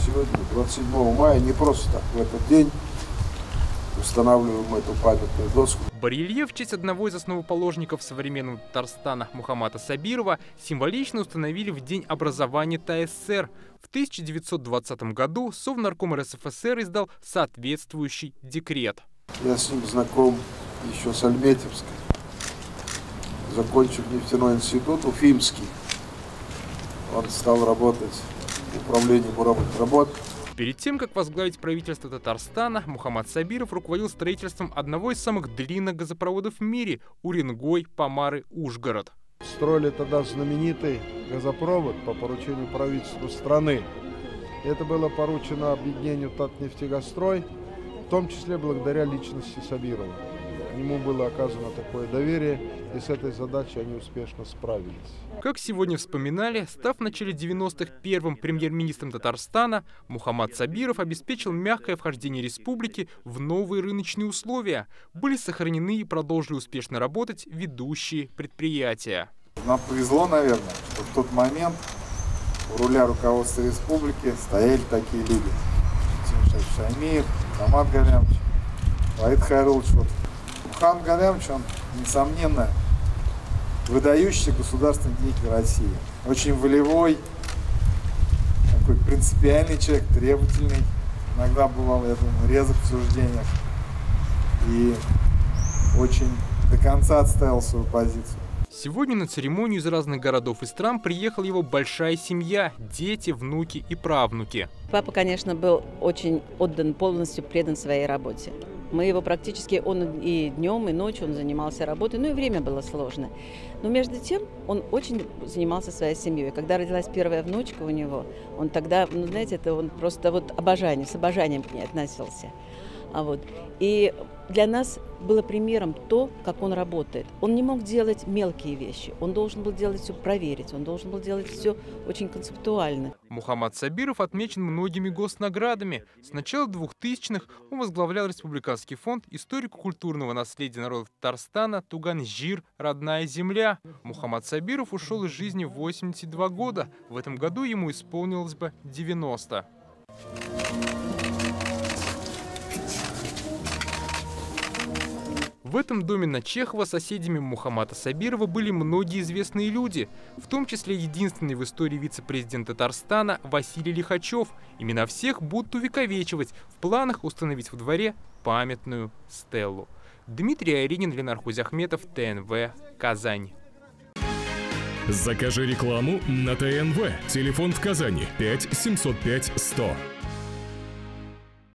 сегодня, 27 мая, не просто так, в этот день устанавливаем эту памятную доску. Барельеф в честь одного из основоположников современного Татарстана Мухаммада Сабирова символично установили в день образования ТАССР. В 1920 году Совнарком РСФСР издал соответствующий декрет. Я с ним знаком еще с Альметьевской. Закончив нефтяной институт Уфимский, он стал работать в управлении буровых работ. Перед тем, как возглавить правительство Татарстана, Мухаммад Сабиров руководил строительством одного из самых длинных газопроводов в мире – Уренгой, Помары, Ужгород. Строили тогда знаменитый газопровод по поручению правительства страны. Это было поручено объединению Татнефтегазстрой, в том числе благодаря личности Сабирова. К нему было оказано такое доверие, и с этой задачей они успешно справились. Как сегодня вспоминали, став в начале 90-х первым премьер-министром Татарстана, Мухаммад Сабиров обеспечил мягкое вхождение республики в новые рыночные условия. Были сохранены и продолжили успешно работать ведущие предприятия. Нам повезло, наверное, что в тот момент у руля руководства республики стояли такие люди. Тимшев Шаймиев, Хамат Галямович, Ваид Хайрулович. Мухаммад Галямович, он, несомненно, выдающийся государственный деятель России. Очень волевой, такой принципиальный человек, требовательный. Иногда бывал, я думаю, резок в суждениях. И очень до конца отстаивал свою позицию. Сегодня на церемонию из разных городов и стран приехала его большая семья, дети, внуки и правнуки. Папа, конечно, был очень отдан, полностью предан своей работе. Мы его практически, он и днем, и ночью он занимался работой, ну и время было сложно. Но между тем он очень занимался своей семьей. Когда родилась первая внучка у него, он тогда, ну знаете, это он просто вот с обожанием к ней относился. И для нас было примером то, как он работает. Он не мог делать мелкие вещи, он должен был делать все проверить, он должен был делать все очень концептуально. Мухаммад Сабиров отмечен многими госнаградами. С начала 2000-х он возглавлял Республиканский фонд историко-культурного наследия народов Татарстана «Туган-Жир. Родная земля». Мухаммад Сабиров ушел из жизни в 82 года. В этом году ему исполнилось бы 90. В этом доме на Чехова соседями Мухаммада Сабирова были многие известные люди, в том числе единственный в истории вице-президент Татарстана Василий Лихачев. Имена всех будут увековечивать, в планах установить во дворе памятную стелу. Дмитрий Айринин, Ленар Хузяхметов, ТНВ, Казань. Закажи рекламу на ТНВ. Телефон в Казани 5 705 100.